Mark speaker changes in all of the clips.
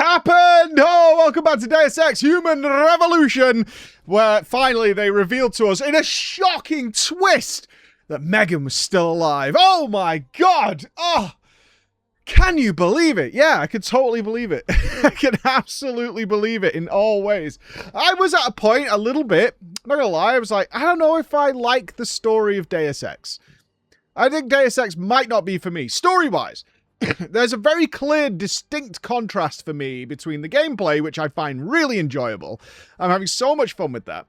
Speaker 1: happened! Oh, welcome back to Deus Ex Human Revolution, where finally they revealed to us in a shocking twist that Megan was still alive. Oh my god! Oh, can you believe it? Yeah, I could totally believe it. I can absolutely believe it in all ways. I was at a point a little bit, not gonna lie, I was like, I don't know if I like the story of Deus Ex. I think Deus Ex might not be for me, story-wise. There's a very clear, distinct contrast for me between the gameplay, which I find really enjoyable. I'm having so much fun with that.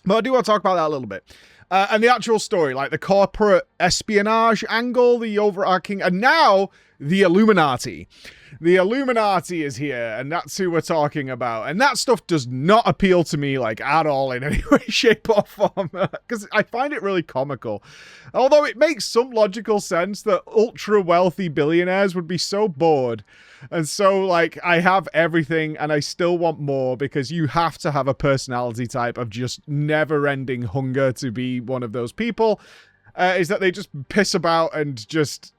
Speaker 1: But I do want to talk about that a little bit. And the actual story, like the corporate espionage angle, the overarching, and now the Illuminati. The Illuminati is here, and that's who we're talking about. And that stuff does not appeal to me, like, at all in any way, shape, or form. Because I find it really comical. Although it makes some logical sense that ultra-wealthy billionaires would be so bored. And so, like, I have everything, and I still want more, because you have to have a personality type of just never-ending hunger to be one of those people. Is that they just piss about and just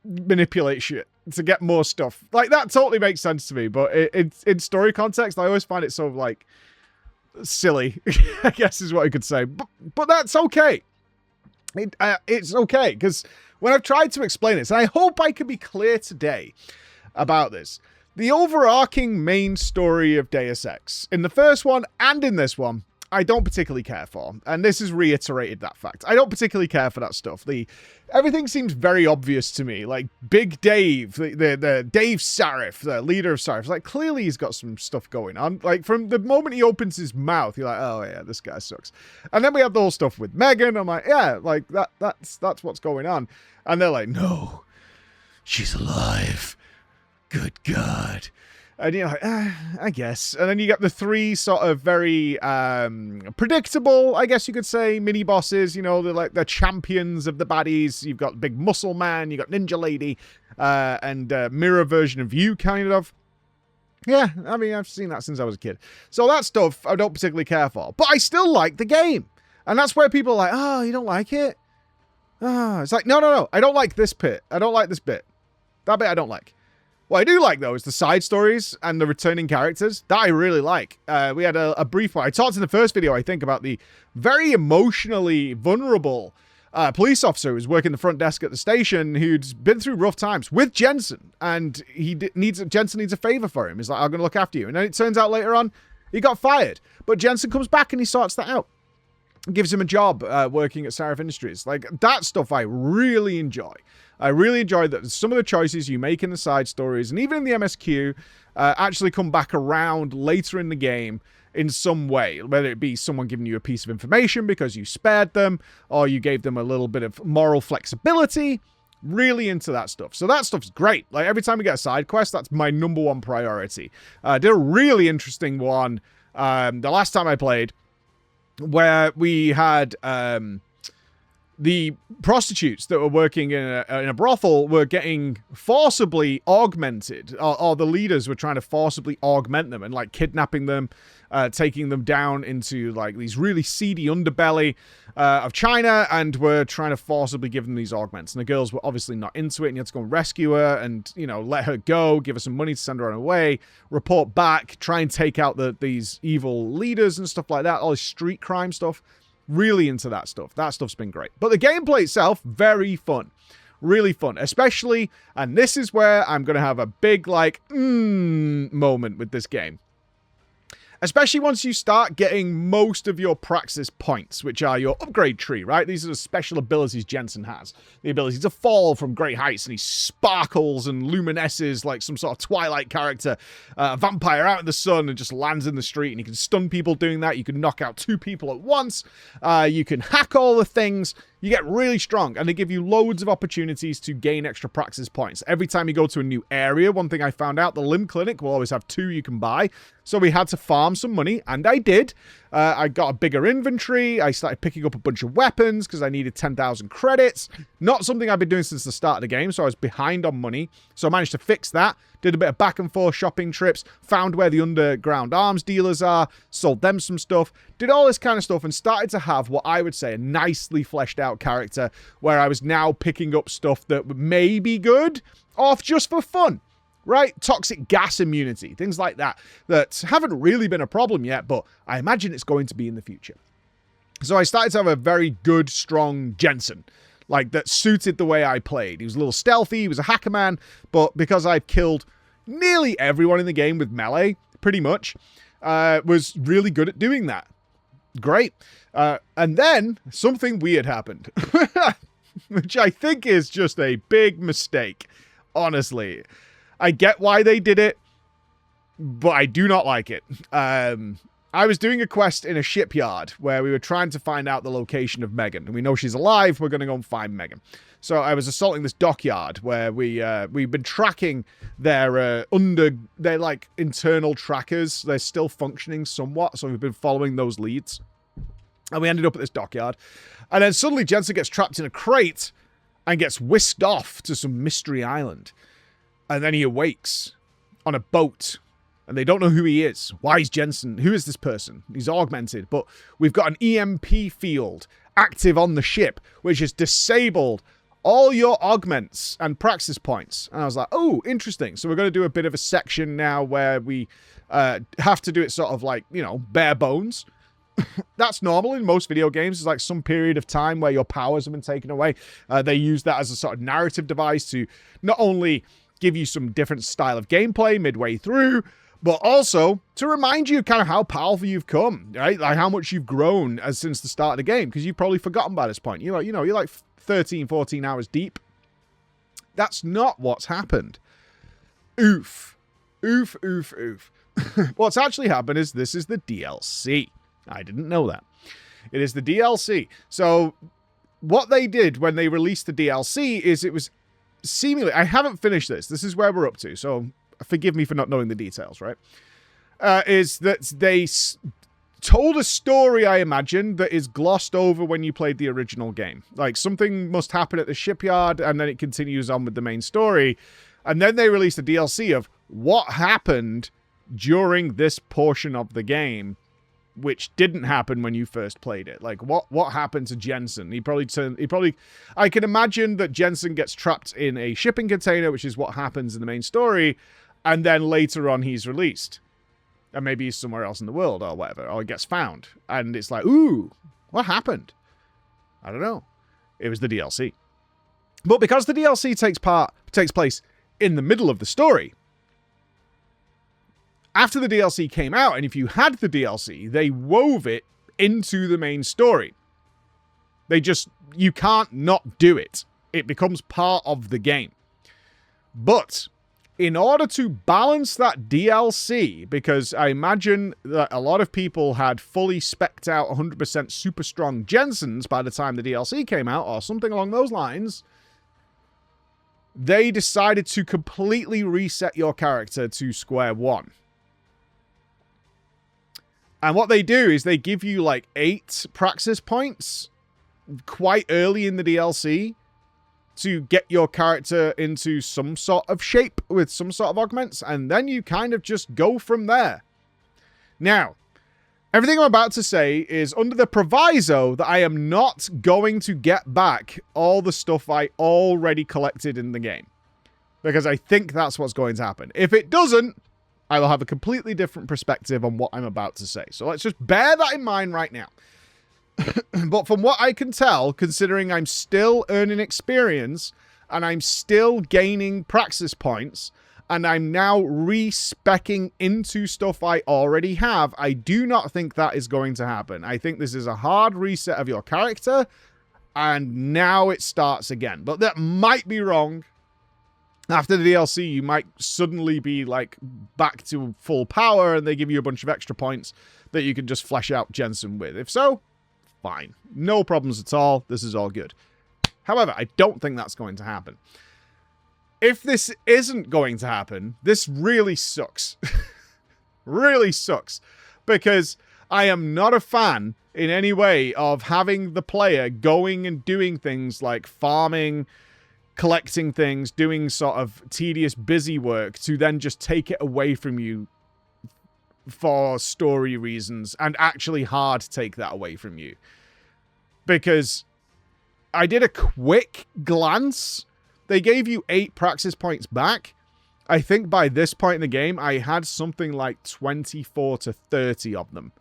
Speaker 1: manipulate shit to get more stuff. Like, that totally makes sense to me, but in story context, I always find it so, like, silly, I guess is what I could say. But that's okay. It's okay, because when I've tried to explain this, and I hope I can be clear today about this, the overarching main story of Deus Ex, in the first one and in this one, I don't particularly care for. And this has reiterated that fact. I don't particularly care for that stuff. Everything seems very obvious to me. Like, Big Dave, the Dave Sarif, the leader of Sarif, like, clearly he's got some stuff going on. Like, from the moment he opens his mouth, you're like, oh yeah, this guy sucks. And then we have the whole stuff with Megan. I'm like, yeah, like, that's what's going on. And they're like, no, she's alive. Good God. And you're like, I guess. And then you get the three sort of very predictable, I guess you could say, mini-bosses. You know, they're like the champions of the baddies. You've got Big Muscle Man, you got Ninja Lady, and mirror version of you, kind of. Yeah, I mean, I've seen that since I was a kid. So that stuff I don't particularly care for. But I still like the game. And that's where people are like, oh, you don't like it? Oh, it's like, no. I don't like this bit. I don't like this bit. That bit I don't like. What I do like, though, is the side stories and the returning characters. That I really like. We had a brief one. I talked in the first video, I think, about the very emotionally vulnerable police officer who was working the front desk at the station who'd been through rough times with Jensen. And Jensen needs a favor for him. He's like, I'm going to look after you. And then it turns out later on, he got fired. But Jensen comes back and he sorts that out. Gives him a job working at Sarif Industries. Like, that stuff I really enjoy. I really enjoy that some of the choices you make in the side stories, and even in the MSQ, actually come back around later in the game in some way. Whether it be someone giving you a piece of information because you spared them, or you gave them a little bit of moral flexibility. Really into that stuff. So that stuff's great. Like, every time we get a side quest, that's my number one priority. I did a really interesting one the last time I played, where we had the prostitutes that were working in a brothel were getting forcibly augmented, or the leaders were trying to forcibly augment them and, like, kidnapping them, taking them down into, like, these really seedy underbelly of China, and were trying to forcibly give them these augments. And the girls were obviously not into it, and you had to go and rescue her and, you know, let her go, give her some money to send her on her way, report back, try and take out these evil leaders and stuff like that, all this street crime stuff. Really into that stuff. That stuff's been great. But the gameplay itself, very fun. Really fun. Especially, and this is where I'm going to have a big, like, moment with this game. Especially once you start getting most of your praxis points, which are your upgrade tree, right? These are the special abilities Jensen has. The ability to fall from great heights, and he sparkles and luminesces like some sort of Twilight character. A vampire out in the sun and just lands in the street, and you can stun people doing that. You can knock out 2 people at once. You can hack all the things. You get really strong, and they give you loads of opportunities to gain extra praxis points. Every time you go to a new area, one thing I found out, the limb clinic will always have 2 you can buy. So we had to farm some money, and I did. I got a bigger inventory. I started picking up a bunch of weapons because I needed 10,000 credits. Not something I've been doing since the start of the game, so I was behind on money. So I managed to fix that. Did a bit of back and forth shopping trips. Found where the underground arms dealers are. Sold them some stuff. Did all this kind of stuff and started to have what I would say a nicely fleshed out character where I was now picking up stuff that may be good or just for fun. right? Toxic gas immunity, things like that haven't really been a problem yet, but I imagine it's going to be in the future. So I started to have a very good, strong Jensen, like that suited the way I played. He was a little stealthy, he was a hacker man, but because I've killed nearly everyone in the game with melee, pretty much, was really good at doing that. Great. And then something weird happened, which I think is just a big mistake, honestly. I get why they did it, but I do not like it. I was doing a quest in a shipyard where we were trying to find out the location of Megan. And we know she's alive. We're going to go and find Megan. So I was assaulting this dockyard where we've been tracking their like internal trackers. They're still functioning somewhat. So we've been following those leads. And we ended up at this dockyard. And then suddenly Jensen gets trapped in a crate and gets whisked off to some mystery island. And then he awakes on a boat. And they don't know who he is. Why is Jensen? Who is this person? He's augmented. But we've got an EMP field active on the ship, which has disabled all your augments and praxis points. And I was like, oh, interesting. So we're going to do a bit of a section now where we have to do it sort of like, bare bones. That's normal in most video games. It's like some period of time where your powers have been taken away. They use that as a sort of narrative device to not only give you some different style of gameplay midway through, but also to remind you kind of how powerful you've come, right? Like how much you've grown since the start of the game, because you've probably forgotten by this point. You're like 13, 14 hours deep. That's not what's happened. Oof. Oof, oof, oof. What's actually happened is this is the DLC. I didn't know that. It is the DLC. So what they did when they released the DLC is it was seemingly... I haven't finished this. This is where we're up to, so forgive me for not knowing the details, right? Is that they told a story, I imagine, that is glossed over when you played the original game. Like, something must happen at the shipyard, and then it continues on with the main story. And then they released a DLC of what happened during this portion of the game, which didn't happen when you first played it. Like, what happened to Jensen? I can imagine that Jensen gets trapped in a shipping container, which is what happens in the main story, and then later on he's released. And maybe he's somewhere else in the world or whatever, or he gets found. And it's like, ooh, what happened? I don't know. It was the DLC. But because the DLC takes place in the middle of the story, after the DLC came out, and if you had the DLC, they wove it into the main story. You can't not do it. It becomes part of the game. But in order to balance that DLC, because I imagine that a lot of people had fully specced out 100% super strong Jensens by the time the DLC came out, or something along those lines, they decided to completely reset your character to square one. And what they do is they give you like 8 praxis points quite early in the DLC to get your character into some sort of shape with some sort of augments, and then you kind of just go from there. Now, everything I'm about to say is under the proviso that I am not going to get back all the stuff I already collected in the game, because I think that's what's going to happen. If it doesn't, I will have a completely different perspective on what I'm about to say. So let's just bear that in mind right now. But from what I can tell, considering I'm still earning experience and I'm still gaining praxis points and I'm now re-speccing into stuff I already have, I do not think that is going to happen. I think this is a hard reset of your character and now it starts again. But that might be wrong. After the DLC, you might suddenly be like back to full power and they give you a bunch of extra points that you can just flesh out Jensen with. If so, fine. No problems at all. This is all good. However, I don't think that's going to happen. If this isn't going to happen, this really sucks. Really sucks. Because I am not a fan in any way of having the player going and doing things like farming, collecting things, doing sort of tedious, busy work to then just take it away from you for story reasons, and actually hard to take that away from you. Because I did a quick glance. They gave you 8 praxis points back, I think by this point in the game, I had something like 24 to 30 of them.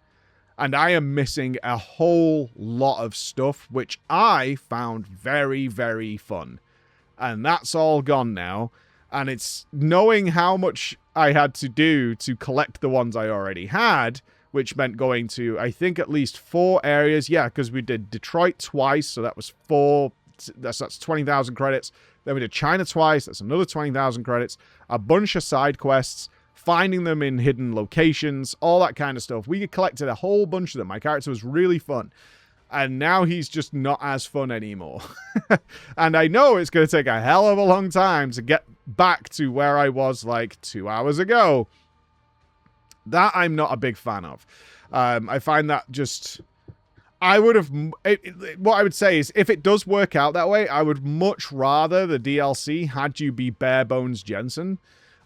Speaker 1: And I am missing a whole lot of stuff, which I found very, very fun. And that's all gone now. And it's knowing how much I had to do to collect the ones I already had, which meant going to, I think, at least 4 areas. Yeah, because we did Detroit twice, so that was 4. That's 20,000 credits. Then we did China twice. That's another 20,000 credits. A bunch of side quests, finding them in hidden locations, all that kind of stuff. We collected a whole bunch of them. My character was really fun. And now he's just not as fun anymore. And I know it's going to take a hell of a long time to get back to where I was like 2 hours ago. That I'm not a big fan of. I find that just... I would have... what I would say is, if it does work out that way, I would much rather the DLC had you be bare bones Jensen.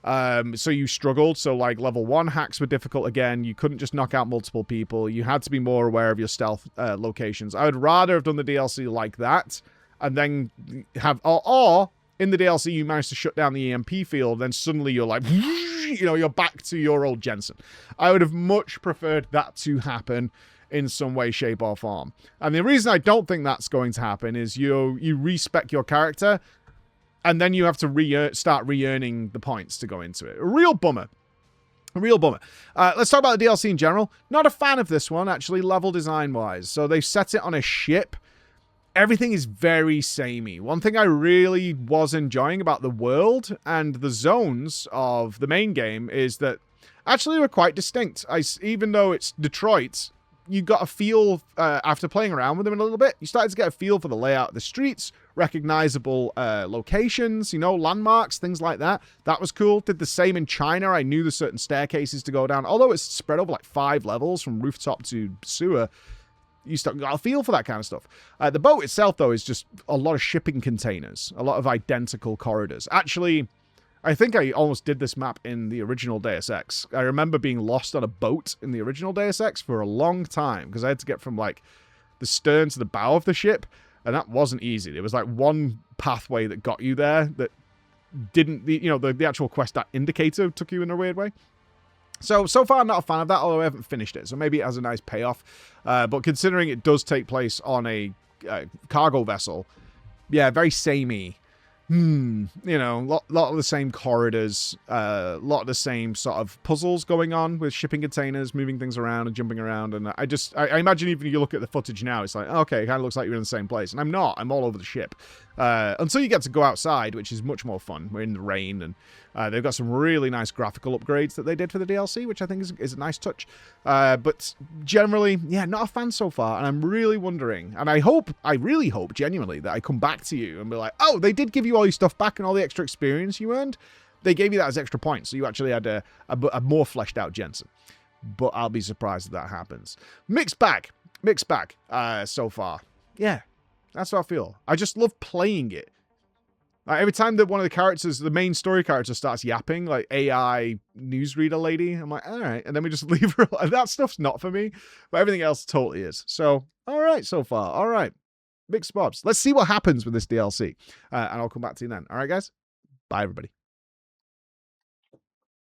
Speaker 1: So you struggled. So, like, level 1 hacks were difficult again. You couldn't just knock out multiple people. You had to be more aware of your stealth locations. I would rather have done the DLC like that, and then have... Or in the DLC, you managed to shut down the EMP field, then suddenly you're like... You know, you're back to your old Jensen. I would have much preferred that to happen in some way, shape, or form. And the reason I don't think that's going to happen is you respec your character, and then you have to start re-earning the points to go into it. A real bummer. A real bummer. Let's talk about the DLC in general. Not a fan of this one, actually, level design-wise. So they've set it on a ship. Everything is very samey. One thing I really was enjoying about the world and the zones of the main game is that actually we're quite distinct. Even though it's Detroit, you got a feel, after playing around with them a little bit, you started to get a feel for the layout of the streets, recognizable locations, you know, landmarks, things like that. That was cool. Did the same in China. I knew there's certain staircases to go down. Although it's spread over like 5 levels from rooftop to sewer, you got a feel for that kind of stuff. The boat itself, though, is just a lot of shipping containers, a lot of identical corridors. Actually, I think I almost did this map in the original Deus Ex. I remember being lost on a boat in the original Deus Ex for a long time, because I had to get from, like, the stern to the bow of the ship, and that wasn't easy. There was, like, one pathway that got you there that didn't, you know, the actual quest indicator took you in a weird way. So far, I'm not a fan of that, although I haven't finished it. So maybe it has a nice payoff. But considering it does take place on a cargo vessel, yeah, very samey. You know, lot of the same corridors, lot of the same sort of puzzles going on with shipping containers, moving things around and jumping around. And I imagine even if you look at the footage now, it's like, okay, it kind of looks like you're in the same place. And I'm not. I'm all over the ship. Until you get to go outside, which is much more fun. We're in the rain, and they've got some really nice graphical upgrades that they did for the DLC, which I think is a nice touch. But generally, yeah, not a fan so far. And I'm really wondering, and I really hope genuinely that I come back to you and be like, oh, they did give you all your stuff back and all the extra experience you earned. They gave you that as extra points, so you actually had a more fleshed out Jensen. But I'll be surprised if that happens. Mixed bag so far. Yeah. That's how I feel. I just love playing it. Like, every time that one of the characters, the main story character, starts yapping, like AI newsreader lady, I'm like, all right. And then we just leave her. That stuff's not for me. But everything else totally is. So, all right so far. All right. Mixed bobs. Let's see what happens with this DLC. And I'll come back to you then. All right, guys? Bye, everybody.